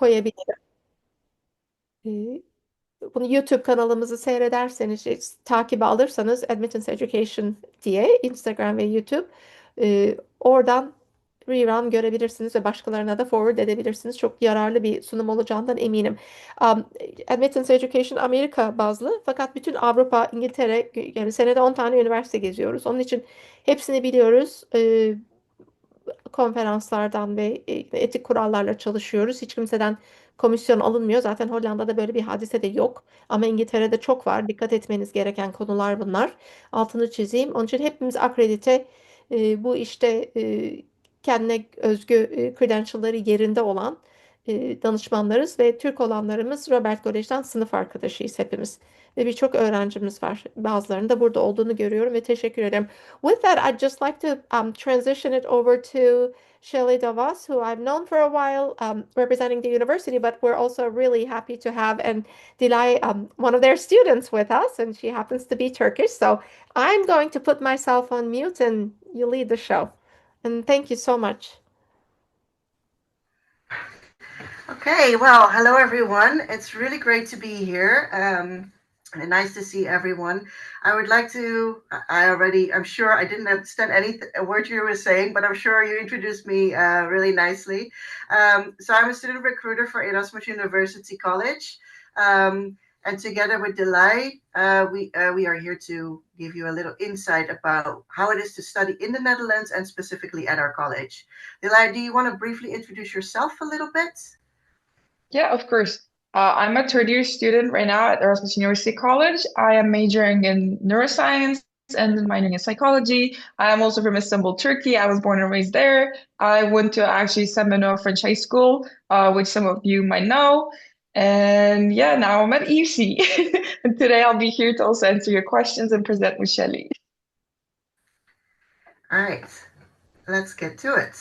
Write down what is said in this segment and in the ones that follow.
koyabilirim. E, Bunu YouTube kanalımızı seyrederseniz, takibe alırsanız Admittance Education diye Instagram ve YouTube, oradan rerun görebilirsiniz ve başkalarına da forward edebilirsiniz. Çok yararlı bir sunum olacağından eminim. Admittance Education Amerika bazlı, fakat bütün Avrupa, İngiltere, yani senede 10 tane üniversite geziyoruz. Onun için hepsini biliyoruz. Konferanslardan ve etik kurallarla çalışıyoruz. Hiç kimseden komisyon alınmıyor. Zaten Hollanda'da böyle bir hadise de yok. Ama İngiltere'de çok var. Dikkat etmeniz gereken konular bunlar. Altını çizeyim. Onun için hepimiz akredite, bu işte kendine özgü credential'ları yerinde olan danışmanlarız ve Türk olanlarımız Robert Kolej'den sınıf arkadaşıyız hepimiz. Ve birçok öğrencimiz var. Bazılarının da burada olduğunu görüyorum ve teşekkür ederim. With that, I'd just like to transition it over to Shelley Davos, who I've known for a while, representing the university, but we're also really happy to have and Dilay, one of their students, with us, and she happens to be Turkish. So I'm going to put myself on mute and you lead the show. And thank you so much. Okay, well, hello everyone. It's really great to be here. And nice to see everyone. I would like to, I'm sure I didn't understand a word you were saying, but I'm sure you introduced me really nicely. So I'm a student recruiter for Erasmus University College. And together with Delay, we are here to give you a little insight about how it is to study in the Netherlands and specifically at our college. Delay, do you want to briefly introduce yourself a little bit? Yeah, of course. I'm a third year student right now at Erasmus University College. I am majoring in neuroscience and minoring in psychology. I am also from Istanbul, Turkey. I was born and raised there. I went to actually Saint Benoît French High School, which some of you might know. And yeah, now I'm at EUC. And today I'll be here to also answer your questions and present with Shelley. All right, let's get to it.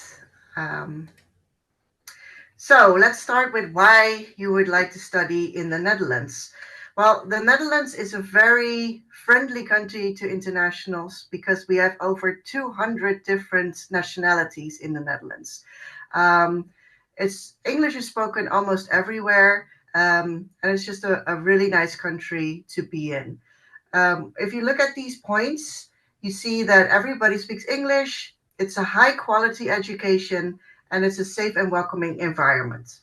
So let's start with why you would like to study in the Netherlands. Well, the Netherlands is a very friendly country to internationals because we have over 200 different nationalities in the Netherlands. English is spoken almost everywhere, and it's just a really nice country to be in. If you look at these points, you see that everybody speaks English. It's a high quality education, and it's a safe and welcoming environment.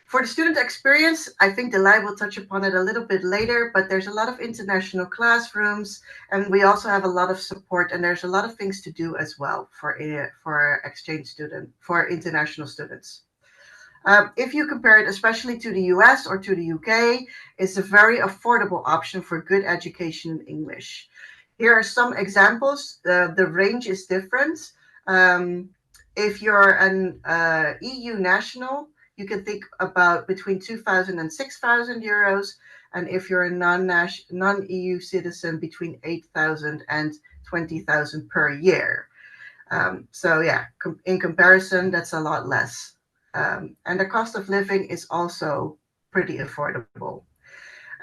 For the student experience, I think Delay will touch upon it a little bit later, but there's a lot of international classrooms, and we also have a lot of support, and there's a lot of things to do as well for international students. If you compare it especially to the US or to the UK, it's a very affordable option for good education in English. Here are some examples. The range is different. If you're an EU national, you can think about between 2,000 and 6,000 euros. And if you're a non-EU citizen, between 8,000 and 20,000 per year. So yeah, in comparison, that's a lot less. And the cost of living is also pretty affordable.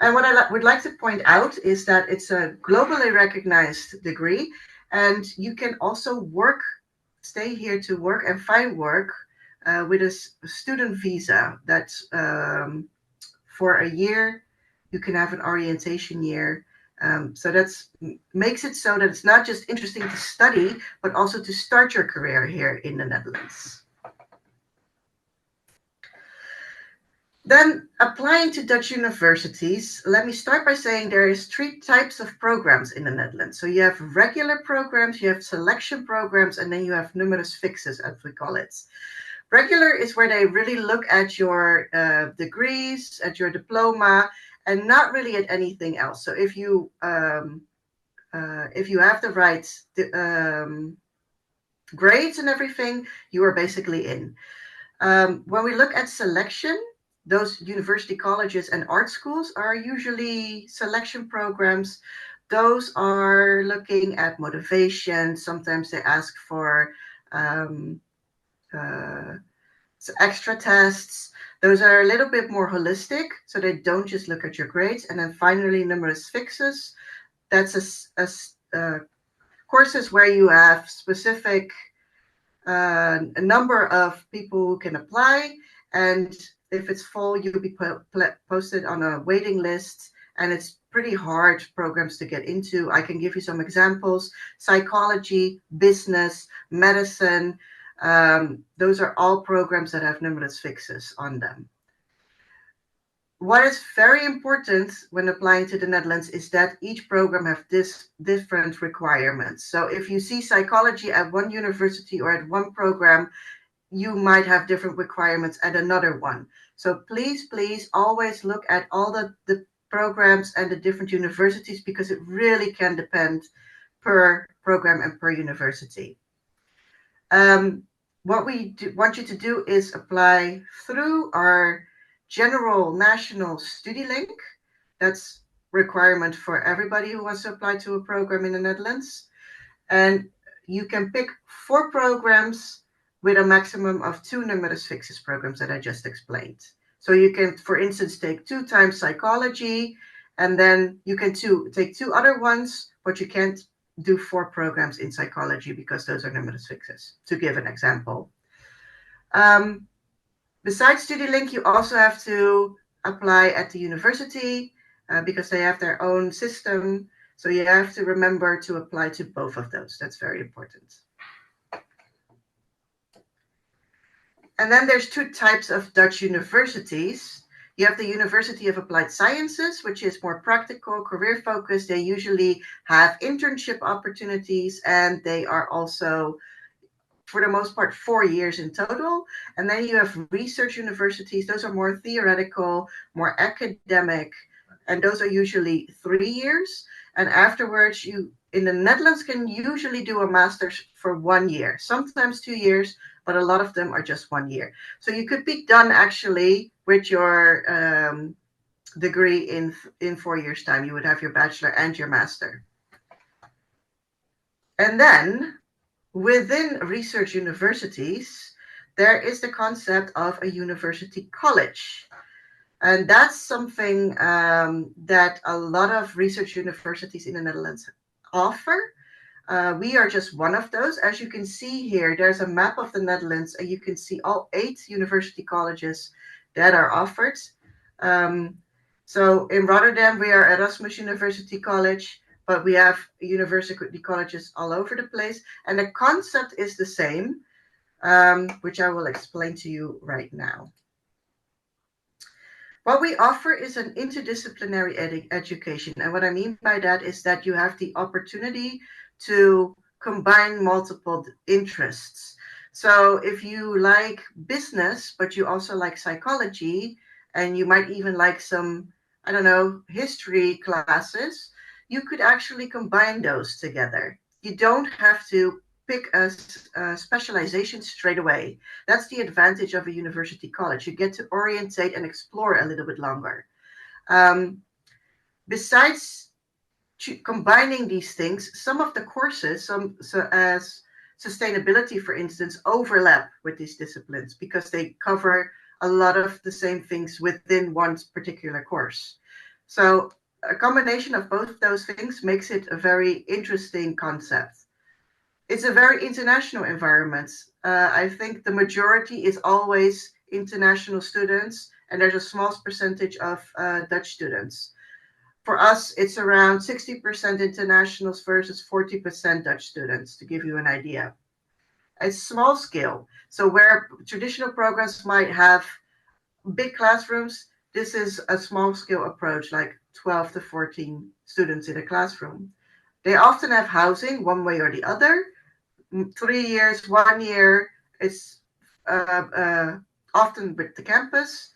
And what I would like to point out is that it's a globally recognized degree, and you can also stay here to work and find work with a student visa. That's for a year. You can have an orientation year. So that makes it so that it's not just interesting to study, but also to start your career here in the Netherlands. Then applying to Dutch universities, let me start by saying there is 3 types of programs in the Netherlands. So you have regular programs, you have selection programs, and then you have numerus fixus, as we call it. Regular is where they really look at your degrees, at your diploma, and not really at anything else. So if you have the right grades and everything, you are basically in. When we look at selection, those university colleges and art schools are usually selection programs. Those are looking at motivation. Sometimes they ask for extra tests. Those are a little bit more holistic, so they don't just look at your grades. And then finally, numerus fixus. That's courses where you have specific a number of people who can apply, And if it's full, you'll be posted on a waiting list, and it's pretty hard programs to get into. I can give you some examples: psychology, business, medicine. Those are all programs that have numerous fixes on them. What is very important when applying to the Netherlands is that each program has different requirements. So if you see psychology at one university or at one program, you might have different requirements at another one. So please always look at all the programs and the different universities, because it really can depend per program and per university. What we want you to do is apply through our general national study link. That's requirement for everybody who wants to apply to a program in the Netherlands. And you can pick 4 programs with a maximum of 2 numerus fixus programs that I just explained. So you can, for instance, take 2 times psychology, and then you can take 2 other ones, but you can't do 4 programs in psychology because those are numerus fixus, to give an example. Besides StudyLink, you also have to apply at the university because they have their own system. So you have to remember to apply to both of those. That's very important. And then there's 2 types of Dutch universities. You have the University of Applied Sciences, which is more practical, career focused. They usually have internship opportunities, and they are also, for the most part, 4 years in total. And then you have research universities. Those are more theoretical, more academic, and those are usually 3 years. And afterwards, you in the Netherlands can usually do a master's for 1 year, sometimes 2 years, but a lot of them are just 1 year. So you could be done actually with your degree in 4 years' time. You would have your bachelor and your master. And then within research universities, there is the concept of a university college. And that's something that a lot of research universities in the Netherlands offer. We are just one of those. As you can see here, there's a map of the Netherlands, and you can see all 8 university colleges that are offered. So in Rotterdam, we are Erasmus University College, but we have university colleges all over the place. And the concept is the same, which I will explain to you right now. What we offer is an interdisciplinary education. And what I mean by that is that you have the opportunity to combine multiple interests. So if you like business, but you also like psychology, and you might even like some, I don't know, history classes, you could actually combine those together. You don't have to pick a specialization straight away. That's the advantage of a university college. You get to orientate and explore a little bit longer. Besides combining these things, some of the courses, as sustainability, for instance, overlap with these disciplines because they cover a lot of the same things within one particular course. So a combination of both of those things makes it a very interesting concept. It's a very international environment. I think the majority is always international students, and there's a small percentage of Dutch students. For us, it's around 60% internationals versus 40% Dutch students, to give you an idea. It's small scale. So where traditional programs might have big classrooms, this is a small scale approach, like 12 to 14 students in a classroom. They often have housing one way or the other. 3 years, 1 year, it's often with the campus.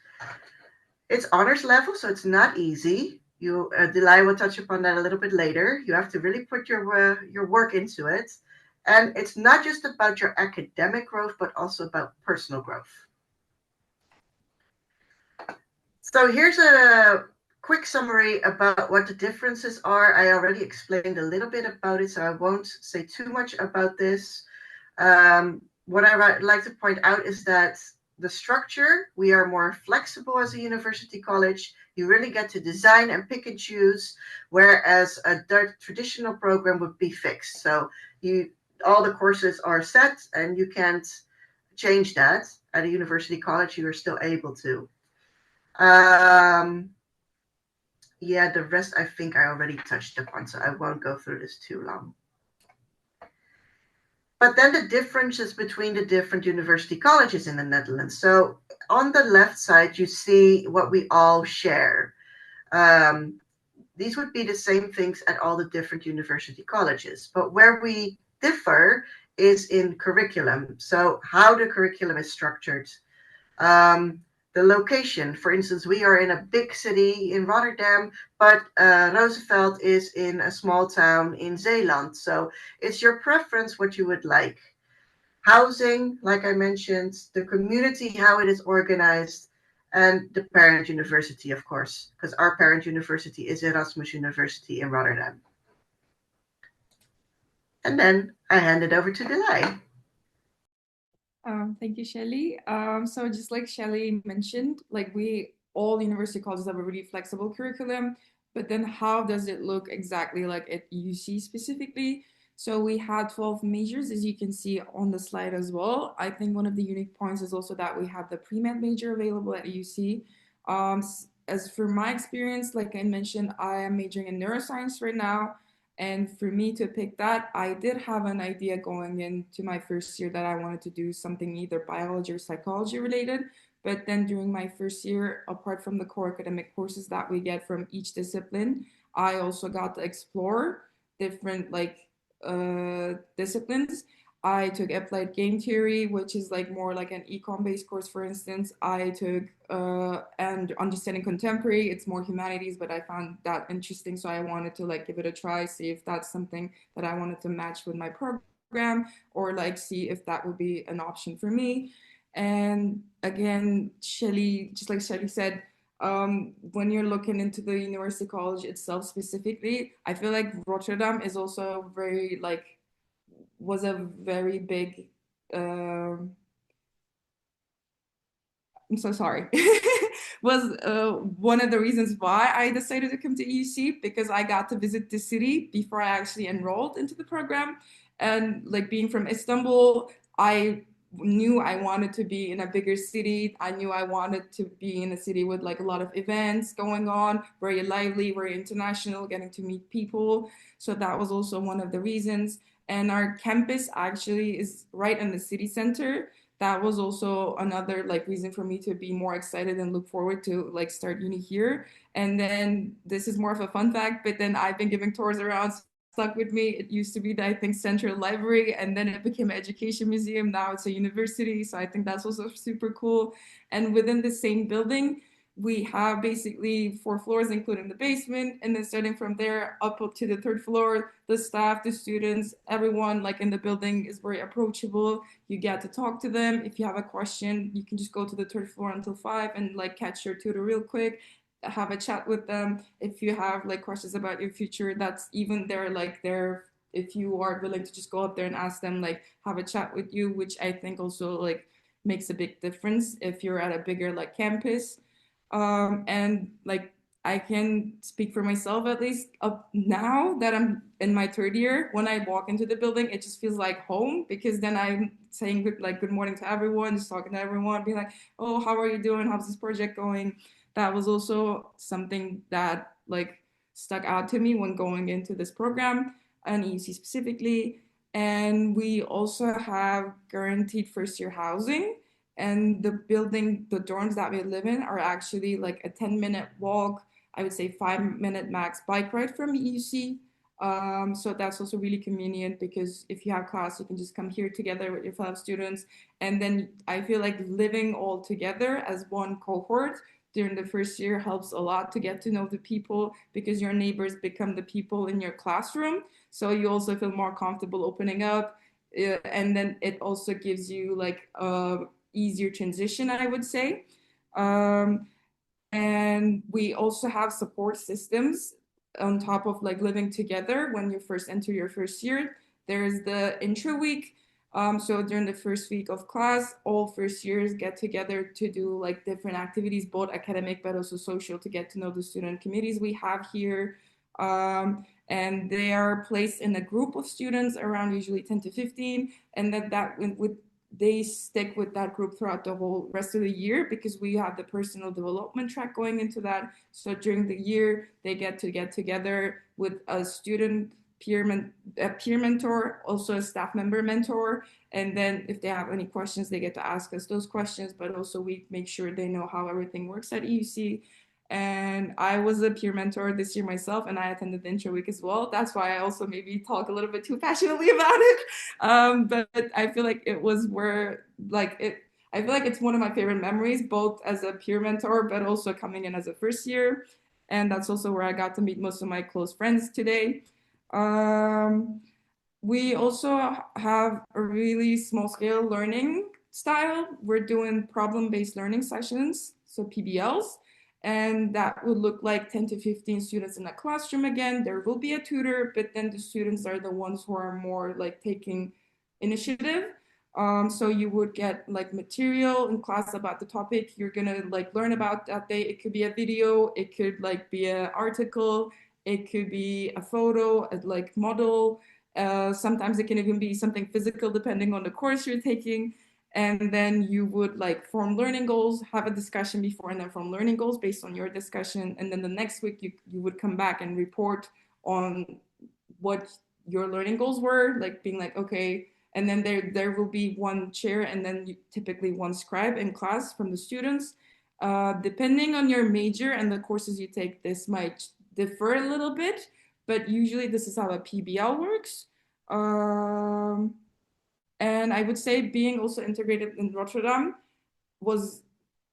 It's honors level, so it's not easy. Delay will touch upon that a little bit later. You have to really put your work into it. And it's not just about your academic growth, but also about personal growth. So here's a quick summary about what the differences are. I already explained a little bit about it, so I won't say too much about this. What I'd like to point out is that the structure, we are more flexible as a university college. You really get to design and pick and choose, whereas a traditional program would be fixed. So all the courses are set and you can't change that. at a university college, you are still able to. Um, yeah, the rest I think I already touched upon, so I won't go through this too long. But then the differences between the different university colleges in the Netherlands. So on the left side, you see what we all share. Um, these would be the same things at all the different university colleges, but where we differ is in curriculum. So how the curriculum is structured. Um, the location, for instance, we are in a big city in Rotterdam, but Roosevelt is in a small town in Zeeland. So it's your preference what you would like. Housing, like I mentioned, the community, how it is organized, and the parent university, of course, because our parent university is Erasmus University in Rotterdam. And then I hand it over to Delay. Thank you, Shelley. So just like Shelley mentioned, like we all university colleges have a really flexible curriculum, but then how does it look exactly like at UC specifically? So we had 12 majors, as you can see on the slide as well. I think one of the unique points is also that we have the pre-med major available at UC. As for my experience, like I mentioned, I am majoring in neuroscience right now. And for me to pick that, I did have an idea going into my first year that I wanted to do something either biology or psychology related. But then during my first year, apart from the core academic courses that we get from each discipline, I also got to explore different disciplines. I took applied game theory, which is like more like an econ based course, for instance. I took and understanding contemporary. It's more humanities, but I found that interesting, so I wanted to like give it a try, see if that's something that I wanted to match with my program, or like see if that would be an option for me. And again, Shelley, just like Shelley said, when you're looking into the university college itself specifically, I feel like Rotterdam is also very like was a very big I'm so sorry. Was one of the reasons why I decided to come to EUC, because I got to visit the city before I actually enrolled into the program. And like being from Istanbul, I knew I wanted to be in a bigger city. I knew I wanted to be in a city with like a lot of events going on, very lively, very international, getting to meet people. So that was also one of the reasons. And our campus actually is right in the city center. That was also another like reason for me to be more excited and look forward to like start uni here. And then this is more of a fun fact, but then I've been giving tours around, stuck with me. It used to be the, I think, Central Library, and then it became an education museum. Now it's a university, so I think that's also super cool. And within the same building, we have basically 4 floors, including the basement. And then starting from there up to the 3rd floor, the staff, the students, everyone like in the building is very approachable. You get to talk to them. If you have a question, you can just go to the 3rd floor until 5 and like catch your tutor real quick, have a chat with them. If you have like questions about your future, that's even there, like there, if you are willing to just go up there and ask them, like have a chat with you, which I think also like makes a big difference if you're at a bigger like campus. And like I can speak for myself, at least up now that I'm in my 3rd year. When I walk into the building, it just feels like home, because then I'm saying good morning to everyone, just talking to everyone, being like, oh, how are you doing? How's this project going? That was also something that like stuck out to me when going into this program and EUC specifically. And we also have guaranteed first year housing, and the building, the dorms that we live in are actually like a 10-minute walk, I would say 5-minute max bike ride from UC. So that's also really convenient, because if you have class, you can just come here together with your fellow students. And then I feel like living all together as one cohort during the first year helps a lot to get to know the people, because your neighbors become the people in your classroom. So you also feel more comfortable opening up. And then it also gives you like easier transition, I would say. Um, and we also have support systems on top of like living together when you first enter your first year. There's the intro week. So during the first week of class, all first years get together to do like different activities, both academic but also social, to get to know the student committees we have here. And they are placed in a group of students around usually 10 to 15, and that with they stick with that group throughout the whole rest of the year because we have the personal development track going into that. So during the year, they get together with a student a peer mentor, also a staff member mentor. And then if they have any questions, they get to ask us those questions, but also we make sure they know how everything works at EUC. And I was a peer mentor this year myself, and I attended the intro week as well. That's why I also maybe talk a little bit too passionately about it. But I feel like it was where, like, I feel like it's one of my favorite memories, both as a peer mentor, but also coming in as a first year. And that's also where I got to meet most of my close friends today. We also have a really small scale learning style. We're doing problem-based learning sessions, so PBLs, and that would look like 10 to 15 students in a classroom again. There will be a tutor, but then the students are the ones who are more like taking initiative. So you would get like material in class about the topic you're gonna like learn about that day. It could be a video, it could like be an article, it could be a photo, a like model. Sometimes it can even be something physical depending on the course you're taking. And then you would like form learning goals, have a discussion before, and then form learning goals based on your discussion. And then the next week you would come back and report on what your learning goals were, like being like, okay, and then there will be one chair and then typically one scribe in class from the students. Depending on your major and the courses you take, this might differ a little bit, but usually this is how a PBL works. And I would say being also integrated in Rotterdam was,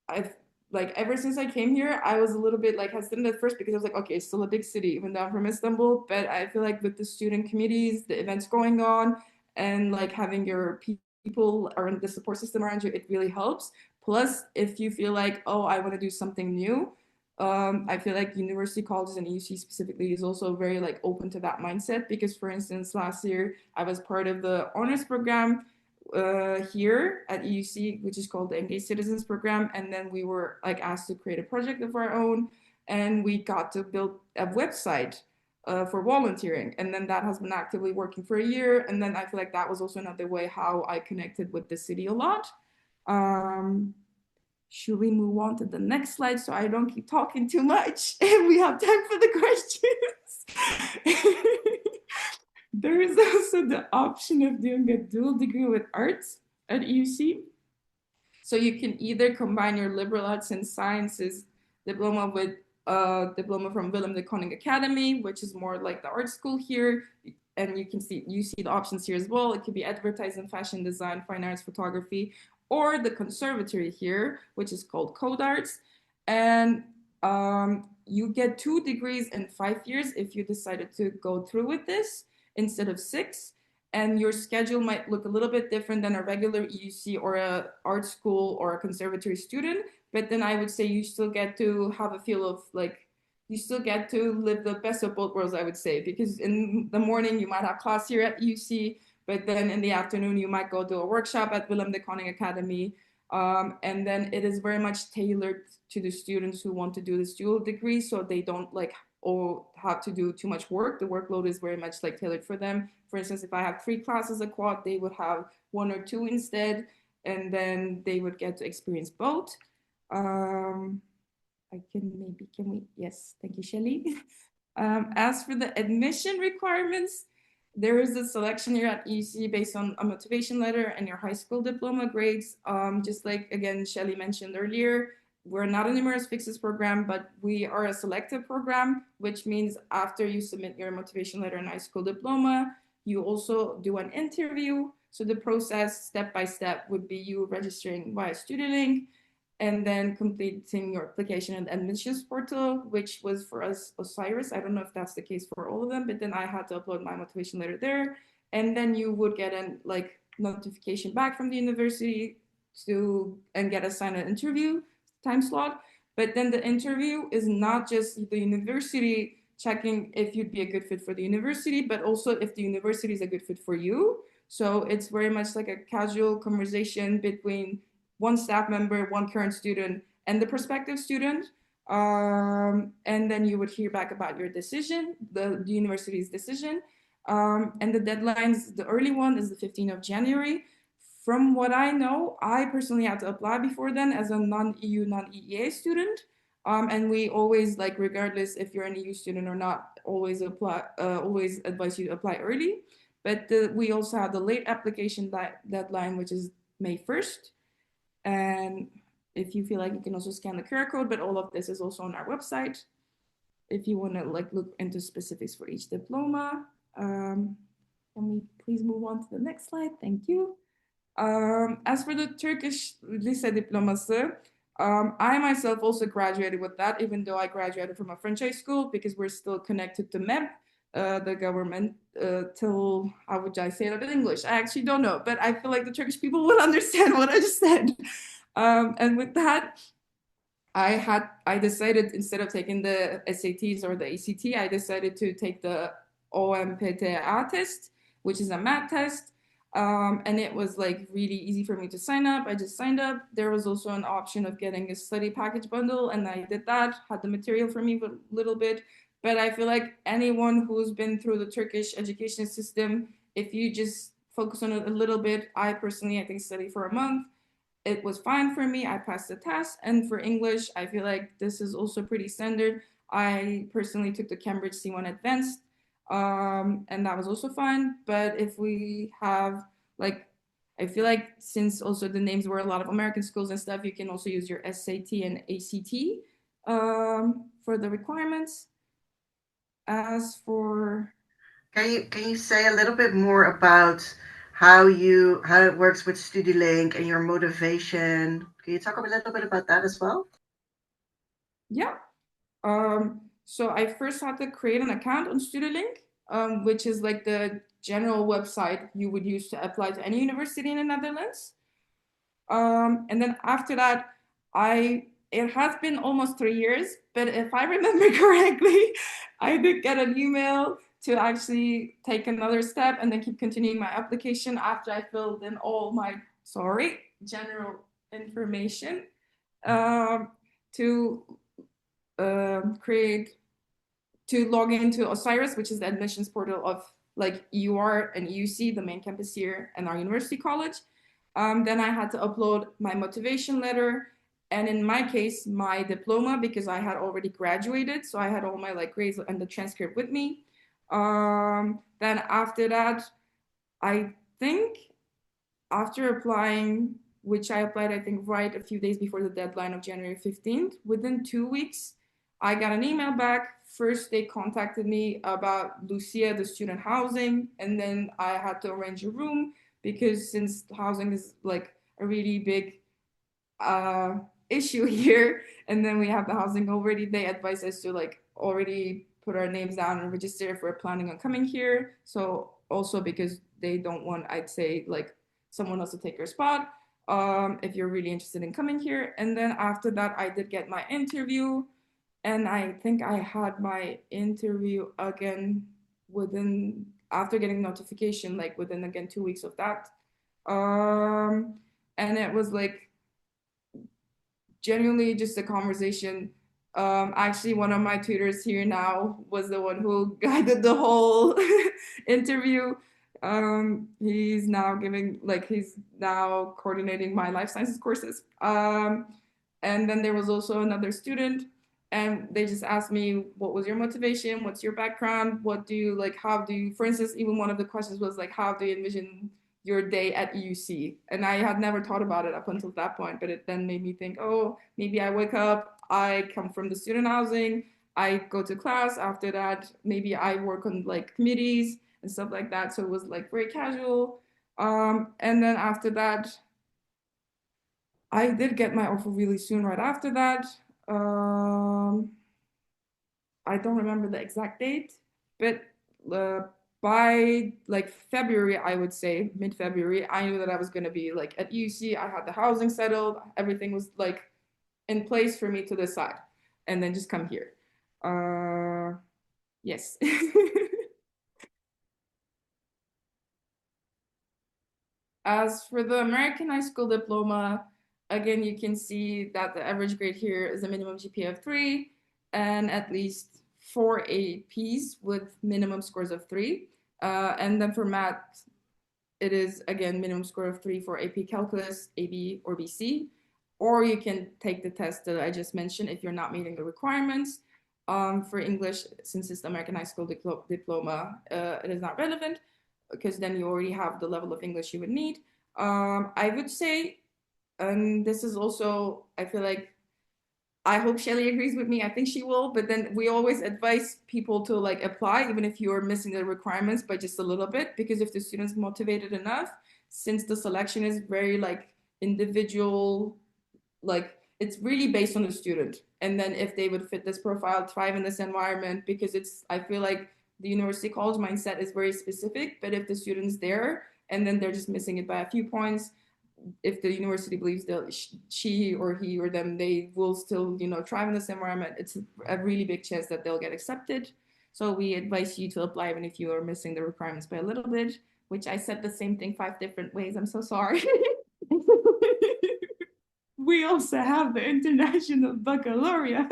I've like ever since I came here, I was a little bit like hesitant at first because I was like, okay, it's still a big city, even though I'm from Istanbul. But I feel like with the student committees, the events going on, and like having your people or the support system around you, it really helps. Plus, if you feel like, oh, I want to do something new, I feel like university colleges and EUC specifically is also very like open to that mindset because, for instance, last year I was part of the honors program here at EUC, which is called the Engaged Citizens Program. And then we were like asked to create a project of our own, and we got to build a website for volunteering. And then that has been actively working for a year. And then I feel like that was also another way how I connected with the city a lot. Should we move on to the next slide so I don't keep talking too much and we have time for the questions? There is also the option of doing a dual degree with arts at EUC. So you can either combine your liberal arts and sciences diploma with a diploma from Willem de Koning Academy, which is more like the art school here. And you see the options here as well. It could be advertising, fashion design, fine arts, photography, or the conservatory here, which is called Code Arts. And you get 2 degrees in 5 years if you decided to go through with this instead of 6. And your schedule might look a little bit different than a regular EUC or a art school or a conservatory student. But then I would say you still get to have a feel of like, you still get to live the best of both worlds, I would say, because in the morning you might have class here at EUC, but then in the afternoon you might go do a workshop at Willem de Koning Academy. And then it is very much tailored to the students who want to do this dual degree, so they don't like or have to do too much work. The workload is very much like tailored for them. For instance, if I have 3 classes a quad, they would have 1 or 2 instead, and then they would get to experience both. Yes, thank you, Shelly. As for the admission requirements, there is a selection here at EUC based on a motivation letter and your high school diploma grades. Just like, again, Shelly mentioned earlier, we're not a numerous fixes program, but we are a selective program, which means after you submit your motivation letter and high school diploma, you also do an interview. So the process step by step would be you registering via StudyLink and then completing your application in the admissions portal, which was for us Osiris. I don't know if that's the case for all of them, but then I had to upload my motivation letter there. And then you would get an like notification back from the university and get assigned an interview time slot. But then the interview is not just the university checking if you'd be a good fit for the university, but also if the university is a good fit for you. So it's very much like a casual conversation between one staff member, one current student, and the prospective student. And then you would hear back about your decision, the university's decision. And the deadlines, the early one is the 15th of January. from what I know, I personally had to apply before then as a non-EU, non-EEA student. And we always, like, regardless if you're an EU student or not, always advise you to apply early. But we also have the late application deadline, which is May 1st. And if you feel like, you can also scan the QR code, but all of this is also on our website if you want to like look into specifics for each diploma. Can we please move on to the next slide? Thank you. As for the Turkish lise diploması, I myself also graduated with that, even though I graduated from a French high school, because we're still connected to MEP, the government, till, how would I say that in English? I actually don't know, but I feel like the Turkish people will understand what I just said. And with that, I decided, instead of taking the SATs or the ACT, I decided to take the OMPTA test, which is a math test. And it was like really easy for me to sign up. I just signed up. There was also an option of getting a study package bundle, and I did that, had the material for me for a little bit. But I feel like anyone who's been through the Turkish education system, if you just focus on it a little bit, I think study for a month, it was fine for me. I passed the test. And for English, I feel like this is also pretty standard. I personally took the Cambridge C1 Advanced, and that was also fine. But if we have, like, I feel like since also the names were a lot of American schools and stuff, you can also use your SAT and ACT for the requirements. As for Can you say a little bit more about how it works with StudyLink and your motivation? Can you talk a little bit about that as well? yeah, so I first had to create an account on StudyLink, which is like the general website you would use to apply to any university in the Netherlands. And then after that, it has been almost 3 years, but if I remember correctly, I did get an email to actually take another step and then keep continuing my application after I filled in all my, general information, to create to log into Osiris, which is the admissions portal of like UR and UC, the main campus here, and our university college. Then I had to upload my motivation letter, and in my case, my diploma, because I had already graduated, so I had all my like grades and the transcript with me. Then after that, I think after applying, which I applied, I think, right a few days before the deadline of January 15th, within 2 weeks, I got an email back. First, they contacted me about Lucia, the student housing, and then I had to arrange a room because since housing is like a really big issue here, and then we have the housing already, they advise us to like already put our names down and register if we're planning on coming here. So also because they don't want, I'd say, like someone else to take your spot, if you're really interested in coming here. And then after that, I did get my interview, and I think I had my interview again within, after getting notification, like within again 2 weeks of that. And it was like genuinely just a conversation. Actually, one of my tutors here now was the one who guided the whole interview. He's now coordinating my life sciences courses. And then there was also another student, and they just asked me, what was your motivation? What's your background? What do you like? How do you, for instance, even one of the questions was like, how do you envision your day at UC? And I had never thought about it up until that point, but it then made me think, oh, maybe I wake up, I come from the student housing, I go to class. After that, maybe I work on like committees and stuff like that. So it was like very casual. And then after that, I did get my offer really soon right after that. I don't remember the exact date, but uh, by like February, I would say mid-February, I knew that I was going to be like at UC. I had the housing settled. Everything was like in place for me to decide and then just come here. Yes. As for the American high school diploma, again, you can see that the average grade here is a minimum GPA of 3 and at least 4 APs with minimum scores of 3. And then for math, it is again minimum score of 3 for AP Calculus, AB, or BC. Or you can take the test that I just mentioned if you're not meeting the requirements. For English, since it's the American High School diploma, it is not relevant because then you already have the level of English you would need. I would say, and this is also, I feel like I hope Shelly agrees with me. I think she will. But then we always advise people to like apply, even if you're missing the requirements by just a little bit, because if the student's motivated enough, since the selection is very like individual, like it's really based on the student. And then if they would fit this profile, thrive in this environment, because it's, I feel like the university college mindset is very specific. But if the student's there and then they're just missing it by a few points, if the university believes that she or he or them, they will still, thrive in this environment, it's a really big chance that they'll get accepted. So we advise you to apply even if you are missing the requirements by a little bit, which I said the same thing 5 different ways. I'm so sorry. We also have the International Baccalaureate,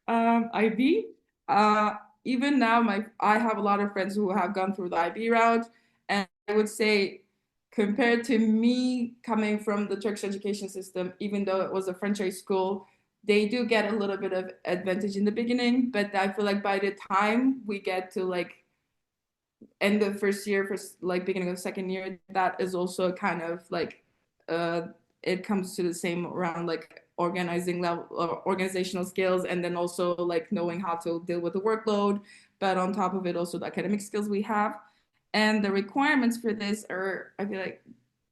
IB. Uh, Even now, I have a lot of friends who have gone through the IB route, and I would say, compared to me coming from the Turkish education system, even though it was a franchise school, they do get a little bit of advantage in the beginning. But I feel like by the time we get to like end of first year, first like beginning of second year, that is also kind of like uh it comes to the same around like organizing level organizational skills, and then also like knowing how to deal with the workload, but on top of it also the academic skills we have. And the requirements for this are, I feel like,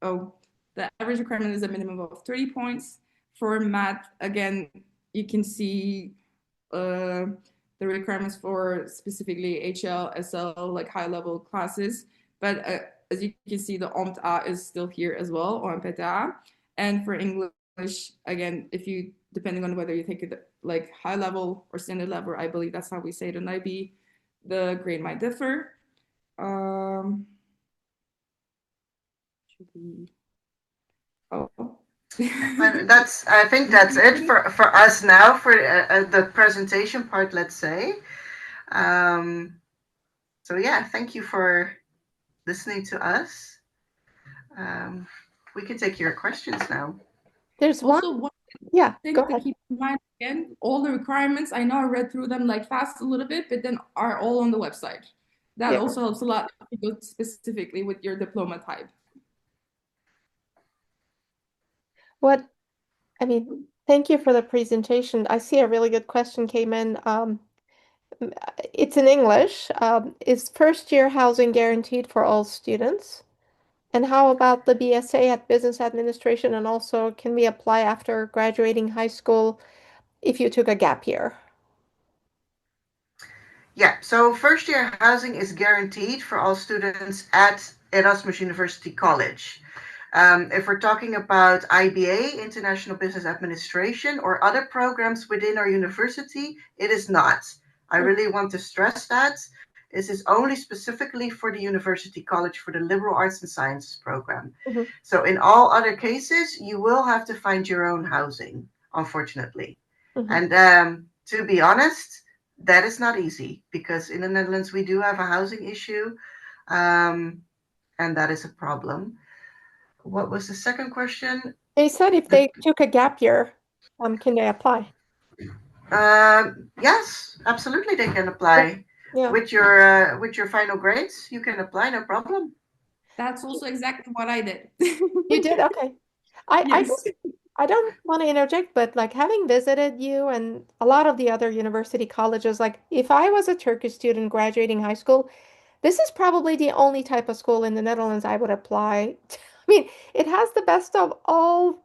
oh, the average requirement is a minimum of 30 points. For math, again, you can see uh the requirements for specifically HL, SL, like high level classes. But as you can see, the OMT-A is still here as well, OMPTA. And for English, again, if you, depending on whether you take it like high level or standard level, I believe that's how we say it in IB, the grade might differ. Should we, oh. And I think that's it for us now for the presentation part, let's say. Um, so yeah, thank you for listening to us. Um, we can take your questions now. There's one. Also, one Yeah, thing go to ahead. keep in mind, again, all the requirements, I know I read through them like fast a little bit, but then are all on the website. That Yeah. also helps a lot if you go specifically with your diploma type. What, I mean, thank you for the presentation. I see a really good question came in. It's in English. Is first year housing guaranteed for all students? And how about the BSA at Business Administration? And also, can we apply after graduating high school if you took a gap year? Yeah, so first year housing is guaranteed for all students at Erasmus University College. If we're talking about IBA, International Business Administration, or other programs within our university, it is not. I really want to stress that. This is only specifically for the University College for the Liberal Arts and Sciences program. Mhm. So in all other cases, you will have to find your own housing, unfortunately. Mhm. And to be honest, that is not easy because in the Netherlands we do have a housing issue, and that is a problem. What was the second question? They said if The, they took a gap year, can they apply? yes, absolutely, they can Yeah. apply Yeah. with your final grades. You can apply, no problem. That's also exactly what I did. You did? Okay. I Yes. just I don't want to interject, but like having visited you and a lot of the other university colleges, like if I was a Turkish student graduating high school, this is probably the only type of school in the Netherlands I would apply to. I mean, it has the best of all,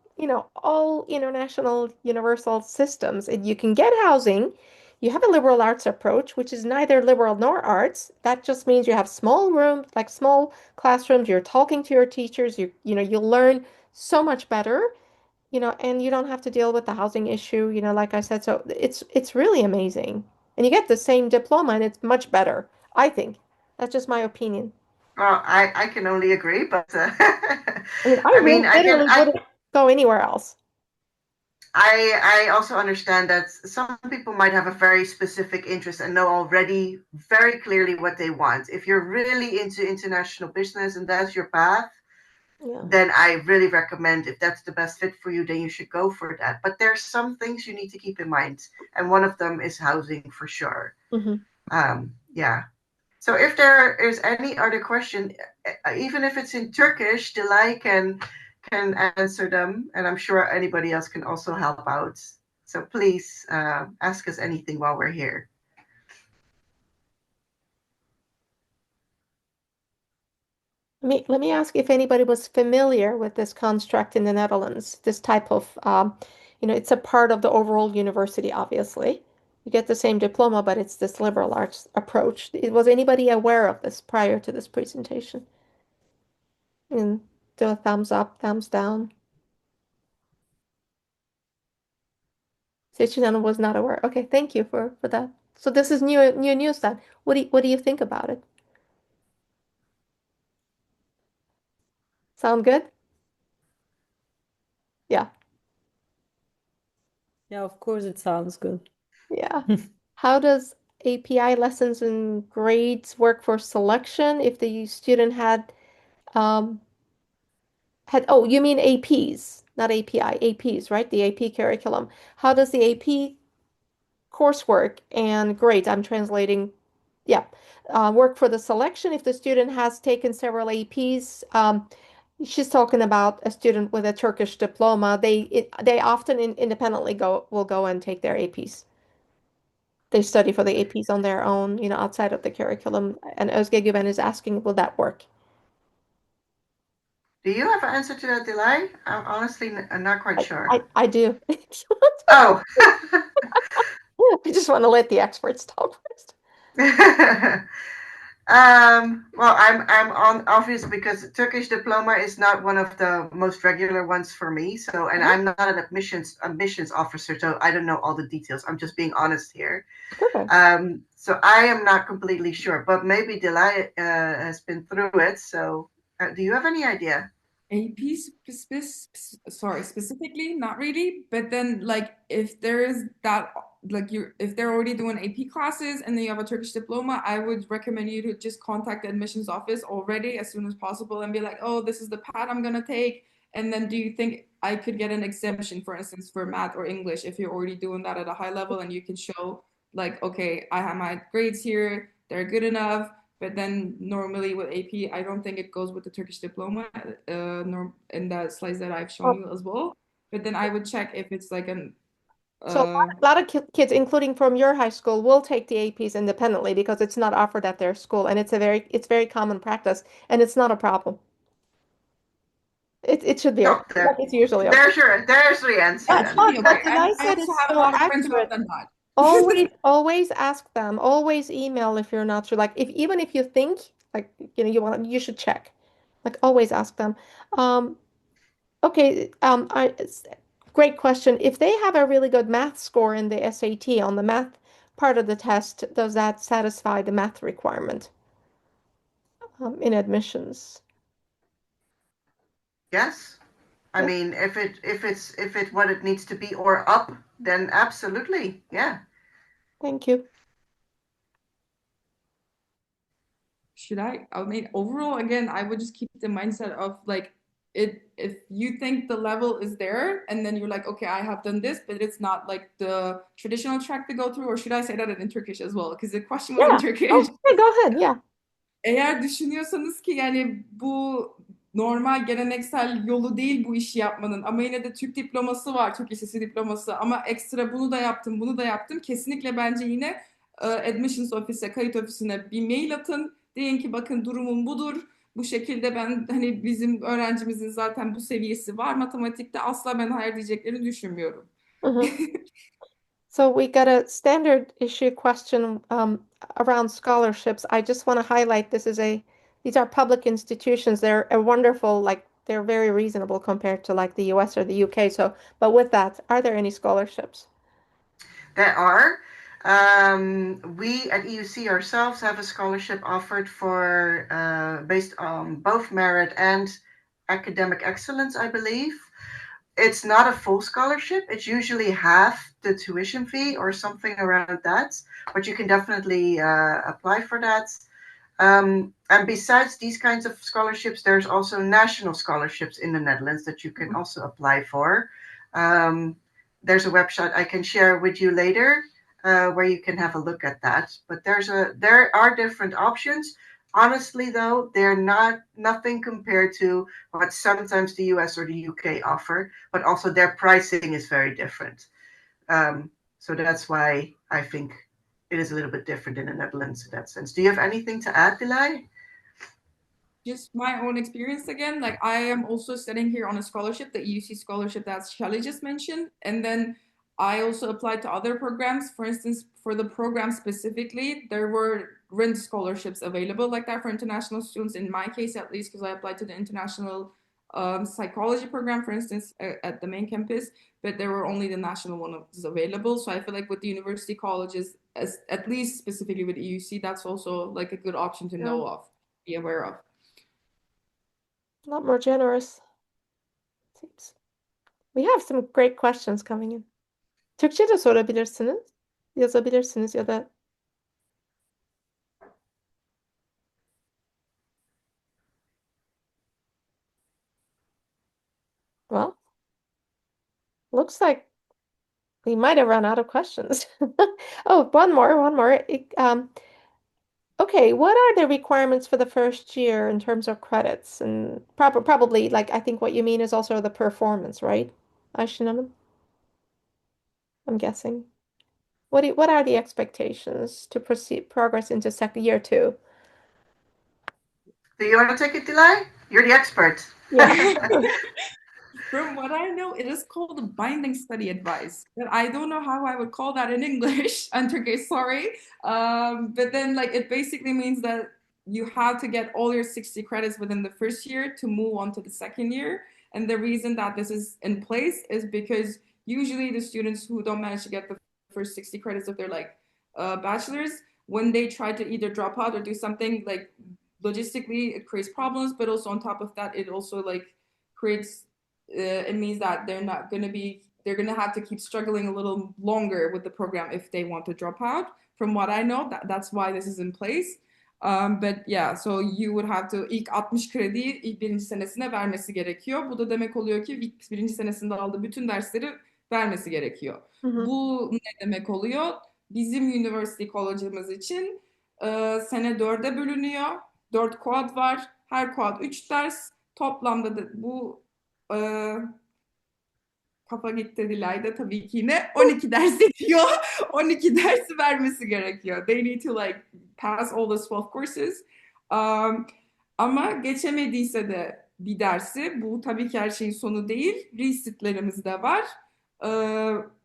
all international universal systems. And you can get housing. You have a liberal arts approach, which is neither liberal nor arts. That just means you have small rooms, like small classrooms. You're talking to your teachers. You'll learn so much better, and you don't have to deal with the housing issue, like I said. So it's really amazing. And you get the same diploma and it's much better, I think. That's just my opinion. Well, I can only agree, but I mean, I I mean, literally wouldn't go anywhere else. I also understand that some people might have a very specific interest and know already very clearly what they want. If you're really into international business and that's your path, Yeah. then I really recommend, if that's the best fit for you, then you should go for that. But there's some things you need to keep in mind, and one of them is housing for sure. Hmm. Yeah. So if there is any other question, even if it's in Turkish, Delay can answer them, and I'm sure anybody else can also help out. So please ask us anything while we're here. Let me ask if anybody was familiar with this construct in the Netherlands, this type of, it's a part of the overall university, obviously. You get the same diploma, but it's this liberal arts approach. Was anybody aware of this prior to this presentation? And do a thumbs up, thumbs down. Sechinan was not aware. Okay, thank you for that. So this is new news then. What do you think about it? Sound good? Yeah. Yeah, of course it sounds good. Yeah. How does API lessons and grades work for selection if the student um oh, you mean APs, not API, APs, right? The AP curriculum. How does the AP coursework and grades, I'm translating, yeah, work for the selection if the student has taken several APs? She's talking about a student with a Turkish diploma. They often independently will go and take their APs. They study for the APs on their own, outside of the curriculum. And Özge Güven is asking, will that work? Do you have an answer to that, Delay? I'm honestly not quite I, sure. I do. Oh. I just want to let the experts talk first. Well, I'm on obvious because Turkish diploma is not one of the most regular ones for me. So, and Mhm. I'm not an admissions officer, so I don't know all the details. I'm just being honest here. Perfect. So I am not completely sure, but maybe Delay has been through it. So, do you have any idea? AP sorry, specifically, not really. But then, like, if there is that, like, if they're already doing AP classes and then you have a Turkish diploma, I would recommend you to just contact the admissions office already as soon as possible and be like, oh, this is the path I'm gonna take. And then, do you think I could get an exemption, for instance, for math or English if you're already doing that at a high level and you can show, like, okay, I have my grades here, they're good enough. But then normally with AP, I don't think it goes with the Turkish diploma in the slides that I've shown Well, you as well. But then I would check if it's like an so a uh lot of kids, including from your high school, will take the APs independently because it's not offered at their school, and it's very common practice, and it's not a problem. It should be No, okay. Like, it's usually okay. there's the answer Yeah, it should then. be but okay. what And Delay I said also is have a so lot of friends who have accurate. done that. Always ask them. Always email if you're not sure. Like, if even if you think, like, you should check. Like, always ask them. Um, okay. Great question. If they have a really good math score in the SAT on the math part of the test, does that satisfy the math requirement in admissions? Yes. I Yeah. mean, if it's what it needs to be or up, then absolutely, yeah. Thank you. Should I mean, overall, again, I would just keep the mindset of like it if you think the level is there and then you're like, okay, I have done this, but it's not like the traditional track to go through, or should I say that in Turkish as well? Because the question was in Yeah. Turkish. Oh, yeah, go ahead. Yeah. Eğer düşünüyorsanız ki yani bu normal geleneksel yolu değil bu işi yapmanın ama yine de Türk diploması var, Türk lisesi diploması ama ekstra bunu da yaptım, bunu da yaptım. Kesinlikle bence yine admissions ofise, kayıt ofisine bir mail atın. Deyin ki bakın durumum budur. Bu şekilde ben hani bizim öğrencimizin zaten bu seviyesi var matematikte asla ben hayır diyeceklerini düşünmüyorum. Mhm. So we got a standard issue question around scholarships. I just want to highlight these are public institutions. They're a wonderful, like they're very reasonable compared to like the US or the UK. So, but with that, are there any scholarships? There are. We at EUC ourselves have a scholarship offered for based on both merit and academic excellence, I believe, It's not a full scholarship. It's usually half the tuition fee or something around that, but you can definitely apply for that. And besides these kinds of scholarships, there's also national scholarships in the Netherlands that you can also apply for. Um, there's a website I can share with you later where you can have a look at that. But there are different options. Honestly, though, they're not nothing compared to what sometimes the US or the UK offer, but also their pricing is very different. Um, so that's why I think it is a little bit different in the Netherlands in that sense. Do you have anything to add, Delay? Just my own experience again. Like I am also studying here on a scholarship, the EUC scholarship that Shelly just mentioned. And then I also applied to other programs. For instance, for the program specifically, there were rent scholarships available like that for international students. In my case, at least, because I applied to the international psychology program, for instance, at the main campus, but there were only the national ones available. So I feel like with the university colleges, at least specifically with EUC, that's also like a good option to Yeah, know of, be aware of. a lot more generous, seems. We have some great questions coming in. Türkçe de sorabilirsiniz. Yazabilirsiniz ya da well, looks like we might have run out of questions. Oh, one more. Okay, what are the requirements for the first year in terms of credits? And probably, like, I think what you mean is also the performance, right? Ayşe, I'm guessing. What are the expectations to proceed progress into second year two? Do you want to take it, Delay? You're the expert. Yeah. From what I know, it is called a binding study advice. But I don't know how I would call that in English. And Turkish, sorry. But then, like, it basically means that you have to get all your 60 credits within the first year to move on to the second year. And the reason that this is in place is because usually the students who don't manage to get the first 60 credits of their like bachelor's, when they try to either drop out or do something like logistically, it creates problems. But also on top of that, it also like creates it means that they're going to have to keep struggling a little longer with the program if they want to drop out. From what I know, that's why this is in place. But yeah, so you would have to ilk 60 krediyi ilk birinci senesine vermesi gerekiyor. Bu da demek oluyor ki ilk birinci senesinde aldığı bütün dersleri vermesi gerekiyor. Hı hı. Bu ne demek oluyor? Bizim University College'ımız için sene 4'e bölünüyor. 4 quad var. Her quad 3 ders. Toplamda da bu ee, kafa gitti Dilay'da tabii ki yine 12 ders ediyor. 12 dersi vermesi gerekiyor. They need to like pass all the 12 courses. Um, ama geçemediyse de bir dersi, bu tabii ki her şeyin sonu değil. Resitlerimiz de var. Ee,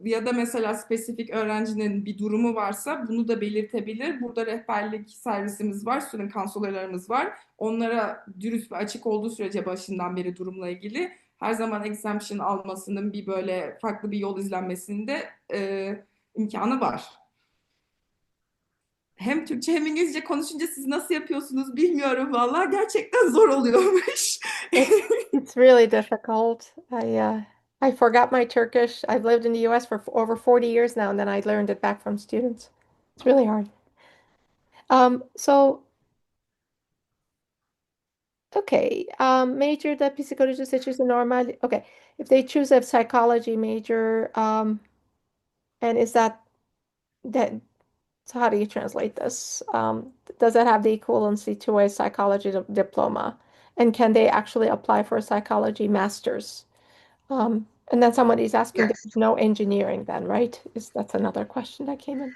ya da mesela spesifik öğrencinin bir durumu varsa bunu da belirtebilir. Burada rehberlik servisimiz var, student counselor'larımız var. Onlara dürüst ve açık olduğu sürece başından beri durumla ilgili her zaman exemption almasının bir böyle farklı bir yol izlenmesinde imkanı var. Hem Türkçe hem İngilizce konuşunca siz nasıl yapıyorsunuz bilmiyorum valla. Gerçekten zor oluyormuş. It's really difficult. I forgot my Turkish. I've lived in the US for over 40 years now, and then I learned it back from students. It's really hard. So okay, major da psikoloji seçiyorsa normal. Okay, if they choose a psychology major, and is that so how do you translate this? Does that have the equivalency to a psychology diploma? And can they actually apply for a psychology master's? And then somebody's asking, Yes. there's no engineering then, right? That's another question that came in.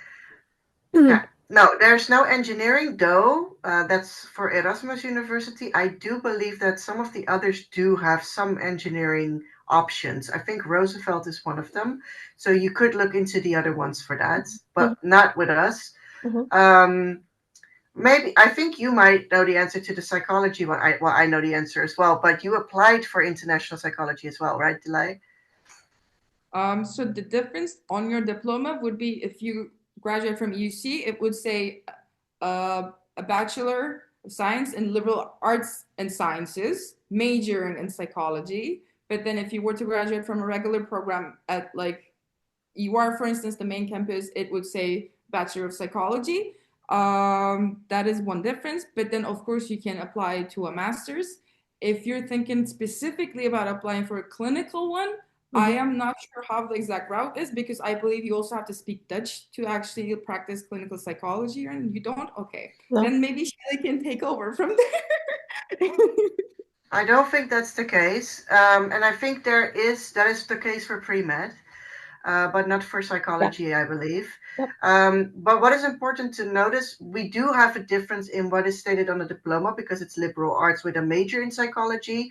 Yeah. No, there's no engineering, though. That's for Erasmus University. I do believe that some of the others do have some engineering options. I think Roosevelt is one of them. So you could look into the other ones for that, Mhm, but not with us. mhm. Maybe I think you might know the answer to the psychology one. I know the answer as well, but you applied for international psychology as well, right, Delay? So the difference on your diploma would be if you graduate from UC, it would say a Bachelor of Science in Liberal Arts and Sciences, majoring in psychology. But then if you were to graduate from a regular program at like EUR, for instance, the main campus, it would say Bachelor of Psychology. That is one difference. But then, of course, you can apply to a master's. If you're thinking specifically about applying for a clinical one, I Mhm. am not sure how the exact route is because I believe you also have to speak Dutch to actually practice clinical psychology, and you don't? Okay. No. Then maybe Shelly can take over from there. I don't think that's the case. And I think that is the case for pre-med, but not for Yeah. psychology, I believe. Yep. But what is important to notice, we do have a difference in what is stated on the diploma because it's liberal arts with a major in psychology.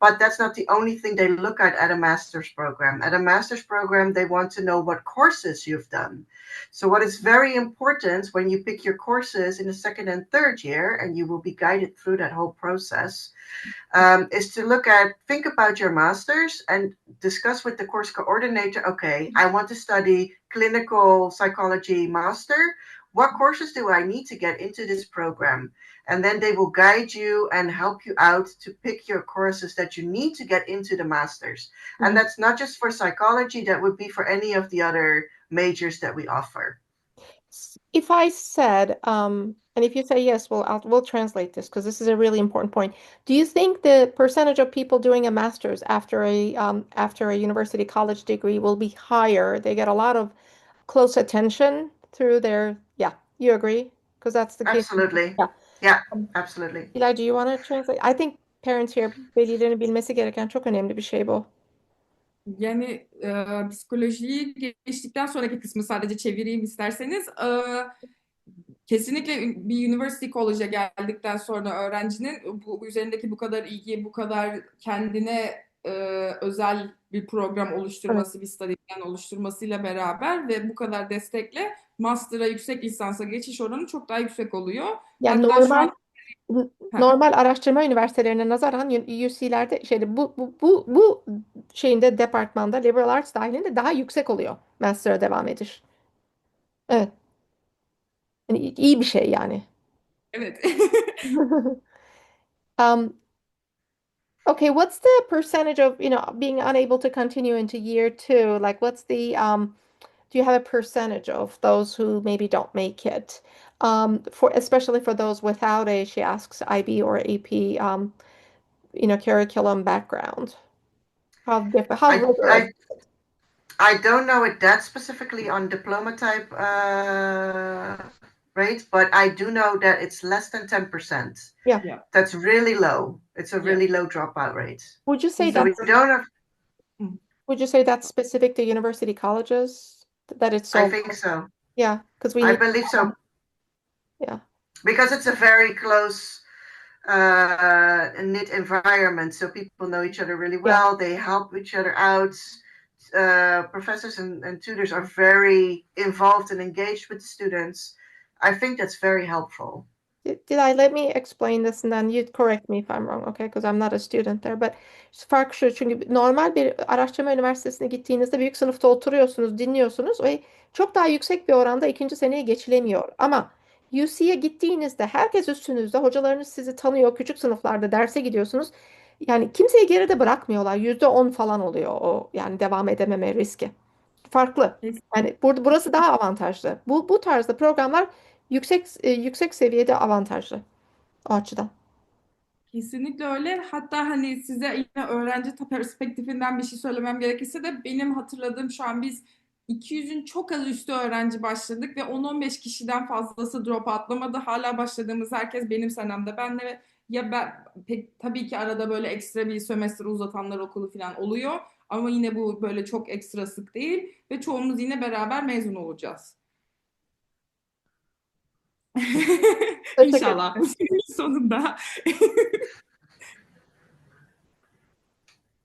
But that's not the only thing they look at a master's program. At a master's program, they want to know what courses you've done. So, what is very important when you pick your courses in the second and third year, and you will be guided through that whole process, is to think about your master's and discuss with the course coordinator. Okay, I want to study clinical psychology master. What courses do I need to get into this program? And then they will guide you and help you out to pick your courses that you need to get into the master's. And Mhm. that's not just for psychology, that would be for any of the other majors that we offer. If I said, and if you say yes, we'll translate this because this is a really important point. Do you think the percentage of people doing a master's after a university college degree will be higher? They get a lot of close attention through their, yeah, you agree? Because that's the case. Absolutely. Yeah. Yeah, Um, absolutely. Eli, do you want to translate? I think parents here velilerin bilmesi gereken çok önemli bir şey bu. Yani psikolojiyi geçtikten sonraki kısmı sadece çevireyim isterseniz. Kesinlikle bir university college'a geldikten sonra öğrencinin bu üzerindeki bu kadar ilgi, bu kadar kendine özel bir program Evet. oluşturması, bir study plan oluşturmasıyla beraber ve bu kadar destekle master'a, yüksek lisansa geçiş oranı çok daha yüksek oluyor. Yani Hatta şu an heh, normal araştırma üniversitelerine nazaran UC'lerde bu şeyinde departmanda liberal arts dahilinde daha yüksek oluyor master'a devam ediş. Evet. Yani iyi bir şey yani. evet. Um, okay, what's the percentage of, being unable to continue into year two? Like, do you have a percentage of those who maybe don't make it? Especially for those without she asks, IB or AP, curriculum background. How I, rigorous? I I don't know it that specifically on diploma type rates, but I do know that it's less than 10%. Yeah. Yeah, That's really low. It's a yeah. really low dropout rate. Would you say So we that's Kesinlikle. don't have, would you say that's specific to university colleges that it's I so think so. yeah, because we I need believe so yeah. because it's a very close knit environment. So people know each other really Yeah. well. They help each other out. Professors and tutors are very involved and engaged with the students. I think that's very helpful. Did I let me explain this and then you correct me if I'm wrong, okay? Because I'm not a student there. But fark şu çünkü normal bir araştırma üniversitesine gittiğinizde büyük sınıfta oturuyorsunuz, dinliyorsunuz ve çok daha yüksek bir oranda ikinci seneye geçilemiyor. Ama UC'ye gittiğinizde herkes üstünüzde, hocalarınız sizi tanıyor, küçük sınıflarda derse gidiyorsunuz. Yani kimseyi geride bırakmıyorlar. %10 falan oluyor o yani devam edememe riski. Farklı. Yani burası daha avantajlı. Bu tarzda programlar yüksek seviyede avantajlı o açıdan. Kesinlikle öyle. Hatta hani size yine öğrenci perspektifinden bir şey söylemem gerekirse de benim hatırladığım şu an biz 200'ün çok az üstü öğrenci başladık ve 10-15 kişiden fazlası drop atlamadı. Hala başladığımız herkes benim senemde. Benle ya ben pek tabii ki arada böyle ekstra bir sömestr uzatanlar okulu falan oluyor. Ama yine bu böyle çok ekstra sık değil ve çoğumuz yine beraber mezun olacağız. Teşekkür İnşallah bu ederim. senenin sonunda.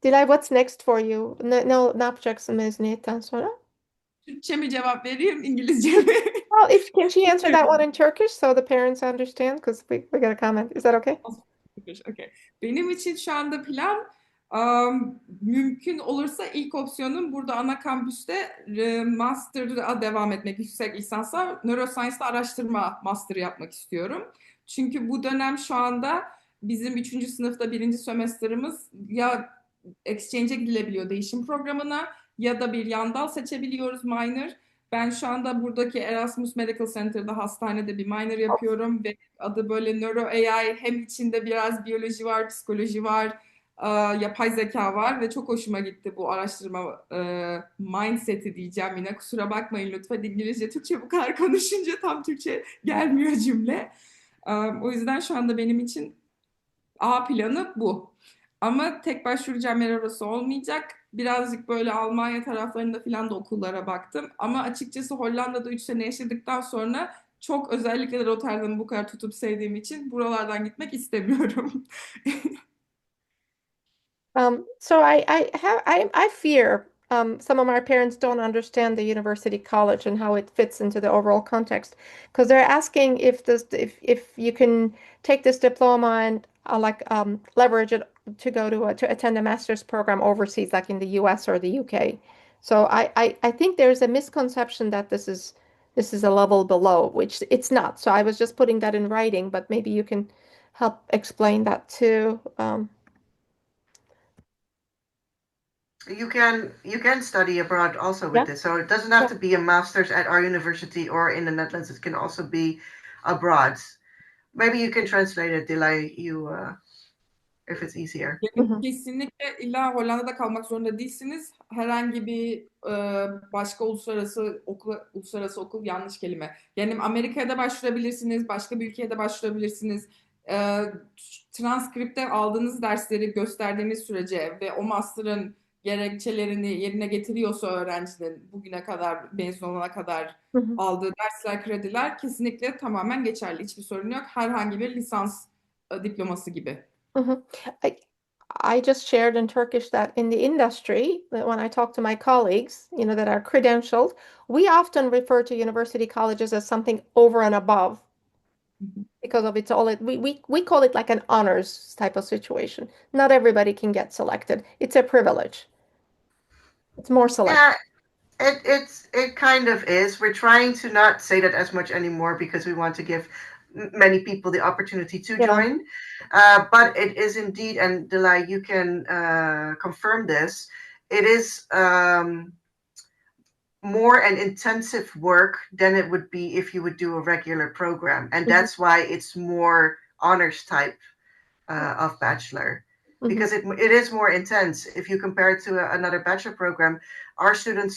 Dilay, what's next for you? Ne yapacaksın mezuniyetten sonra? Türkçe mi cevap vereyim, İngilizce mi? Well, if can she answer that one in Turkish so the parents understand? Because we got a comment. Is that okay? Okay. Benim için şu anda plan mümkün olursa ilk opsiyonum burada ana kampüste master'a devam etmek, yüksek lisansa neuroscience'da araştırma master yapmak istiyorum. Çünkü bu dönem şu anda bizim 3. sınıfta 1. sömestrimiz ya exchange'e gidilebiliyor değişim programına ya da bir yan dal seçebiliyoruz minor. Ben şu anda buradaki Erasmus Medical Center'da hastanede bir minor yapıyorum ve adı böyle Neuro AI, hem içinde biraz biyoloji var, psikoloji var, yapay zeka var ve çok hoşuma gitti bu araştırma mindset'i diyeceğim yine. Kusura bakmayın lütfen, İngilizce, Türkçe bu kadar konuşunca tam Türkçe gelmiyor cümle. O yüzden şu anda benim için A planı bu. Ama tek başvuracağım yer orası olmayacak. Birazcık böyle Almanya taraflarında falan da okullara baktım. Ama açıkçası Hollanda'da 3 sene yaşadıktan sonra çok, özellikle de Rotterdam'ı bu kadar tutup sevdiğim için buralardan gitmek istemiyorum. So I fear some of our parents don't understand the university college and how it fits into the overall context because they're asking if you can take this diploma and leverage it to go to attend a master's program overseas, like in the US or the UK. So I think there's a misconception that this is a level below, which it's not. So I was just putting that in writing, but maybe you can help explain that too. You can study abroad also with Yeah. this, so it doesn't have Yeah. to be a master's at our university or in the Netherlands. It can also be abroad. Maybe you can translate it, Delay, you if it's easier. Yani Mhm. kesinlikle illa Hollanda'da kalmak zorunda değilsiniz. Herhangi bir başka uluslararası okul yanlış kelime. Yani Amerika'ya da başvurabilirsiniz, başka bir ülkeye de başvurabilirsiniz. E, Transkripte aldığınız dersleri gösterdiğiniz sürece ve o master'ın gerekçelerini yerine getiriyorsa öğrencinin bugüne kadar, mezun olana kadar Mhm. aldığı dersler, krediler kesinlikle tamamen geçerli. Hiçbir sorun yok. Herhangi bir lisans diploması gibi. Mhm. I I just shared in Turkish that in the industry, that when I talk to my colleagues, that are credentialed, we often refer to university colleges as something over and above because of it's all we call it like an honors type of situation. Not everybody can get selected. It's a privilege. It's more select. Yeah, it kind of is. We're trying to not say that as much anymore because we want to give many people the opportunity to Yeah. join. But it is indeed, and Delay, you can confirm this. It is more an intensive work than it would be if you would do a regular program, and Mhm. that's why it's more honors type of bachelor, Mhm. because it is more intense if you compare it to another bachelor program. Our students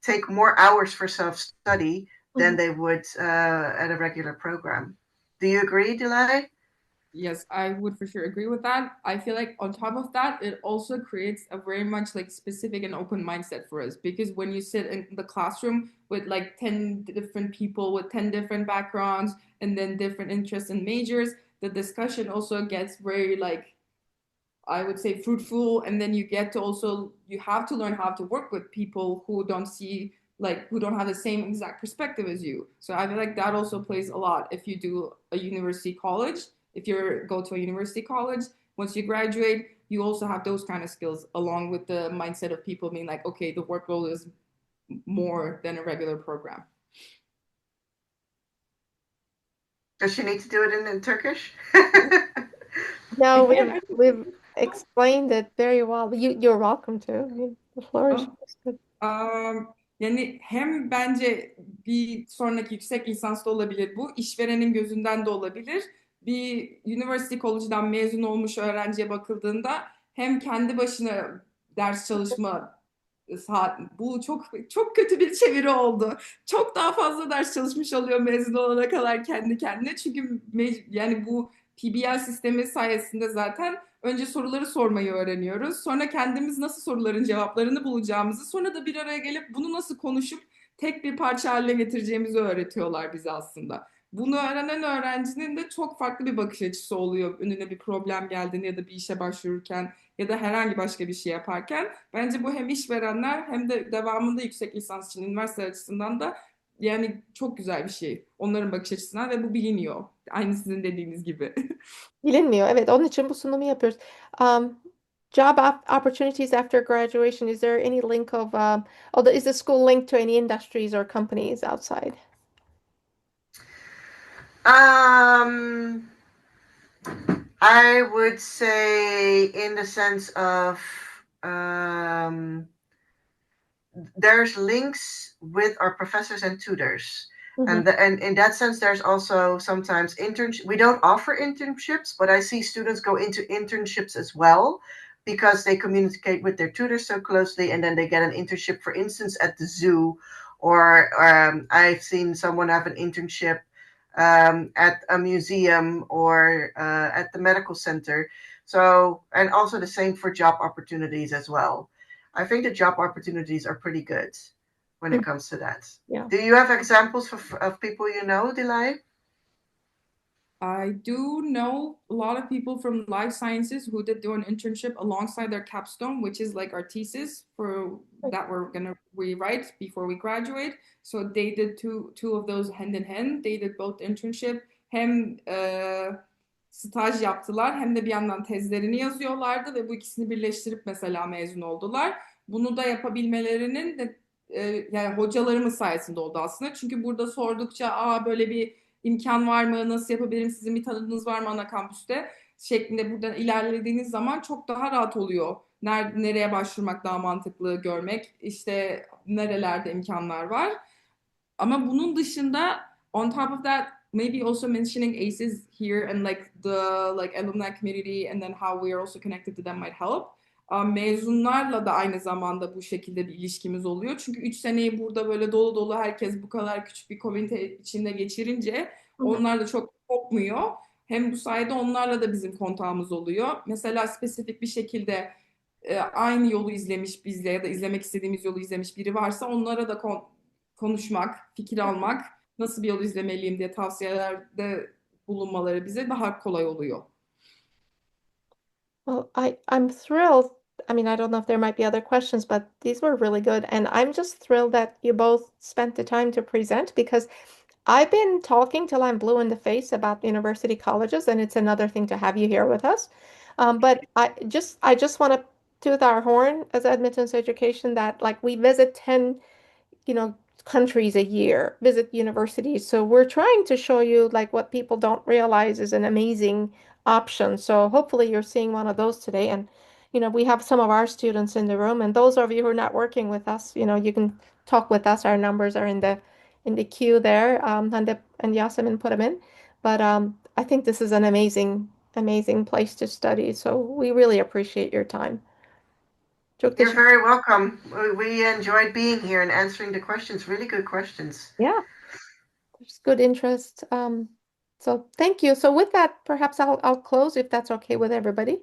take more hours for self-study than Mhm. they would at a regular program. Do you agree, Delay? Yes, I would for sure agree with that. I feel like on top of that, it also creates a very much like specific and open mindset for us because when you sit in the classroom with like 10 different people with 10 different backgrounds and then different interests and majors, the discussion also gets very like I would say fruitful, and then you get to also you have to learn how to work with people who don't see like who don't have the same exact perspective as you. So I feel like that also plays a lot if you do a university college. If you go to a university college, once you graduate, you also have those kind of skills along with the mindset of people being like, okay, the workload is more than a regular program. Does she need to do it in Turkish? No, Again, we've I we've explained it very well. You're welcome to. The floor is think yours. Good. Yani hem bence bir sonraki yüksek lisansda olabilir bu, işverenin gözünden de olabilir. Bir University College'dan mezun olmuş öğrenciye bakıldığında hem kendi başına ders çalışma saat, bu çok çok kötü bir çeviri oldu. Çok daha fazla ders çalışmış oluyor mezun olana kadar kendi kendine. Çünkü yani bu PBL sistemi sayesinde zaten önce soruları sormayı öğreniyoruz. Sonra kendimiz nasıl soruların cevaplarını bulacağımızı, sonra da bir araya gelip bunu nasıl konuşup tek bir parça haline getireceğimizi öğretiyorlar bize aslında. Bunu öğrenen öğrencinin de çok farklı bir bakış açısı oluyor. Önüne bir problem geldiğinde ya da bir işe başvururken ya da herhangi başka bir şey yaparken. Bence bu hem işverenler hem de devamında yüksek lisans için üniversite açısından da yani çok güzel bir şey. Onların bakış açısından ve bu biliniyor. Aynı sizin dediğiniz gibi. Bilinmiyor. Evet, onun için bu sunumu yapıyoruz. Um, Job opportunities after graduation. Is there any link of is the school linked to any industries or companies outside? I would say in the sense of um, there's links with our professors and tutors. Mhm. And in that sense, there's also sometimes internship. We don't offer internships, but I see students go into internships as well because they communicate with their tutors so closely, and then they get an internship, for instance, at the zoo, or I've seen someone have an internship at a museum or at the medical center. So, and also the same for job opportunities as well. I think the job opportunities are pretty good when it Mm. comes to that. Yeah. Do you have examples of people you know, Delay? I do know a lot of people from life sciences who did do an internship alongside their capstone, which is like our thesis for that we're gonna rewrite before we graduate. So they did two of those hand in hand. They did both internship hem staj yaptılar hem de bir yandan tezlerini yazıyorlardı ve bu ikisini birleştirip mesela mezun oldular. Bunu da yapabilmelerinin de yani hocalarımız sayesinde oldu aslında. Çünkü burada sordukça böyle bir imkan var mı, nasıl yapabilirim, sizin bir tanıdığınız var mı ana kampüste şeklinde buradan ilerlediğiniz zaman çok daha rahat oluyor. Nereye başvurmak daha mantıklı görmek, işte nerelerde imkanlar var. Ama bunun dışında on top of that maybe also mentioning ACEs here and like the like alumni community and then how we are also connected to them might help. Mezunlarla da aynı zamanda bu şekilde bir ilişkimiz oluyor. Çünkü 3 seneyi burada böyle dolu dolu herkes bu kadar küçük bir komünite içinde geçirince Hı hı. onlar da çok kopmuyor. Hem bu sayede onlarla da bizim kontağımız oluyor. Mesela spesifik bir şekilde aynı yolu izlemiş bizle ya da izlemek istediğimiz yolu izlemiş biri varsa onlara da konuşmak, fikir almak, nasıl bir yol izlemeliyim diye tavsiyelerde bulunmaları bize daha kolay oluyor. Well, I'm thrilled. I mean, I don't know if there might be other questions, but these were really good. And I'm just thrilled that you both spent the time to present because I've been talking till I'm blue in the face about university colleges, and it's another thing to have you here with us. But I just want to toot our horn as admittance education that like we visit 10 countries a year, visit universities. So we're trying to show you like what people don't realize is an amazing option. So hopefully you're seeing one of those today. And we have some of our students in the room, and those of you who are not working with us, you can talk with us. Our numbers are in the queue there, and Yasemin put them in. But I think this is an amazing place to study. So we really appreciate your time. Çok You're teşekkür. very welcome. We enjoyed being here and answering the questions. Really good questions. Yeah. There's good interest. So thank you. So with that, perhaps I'll close if that's okay with everybody.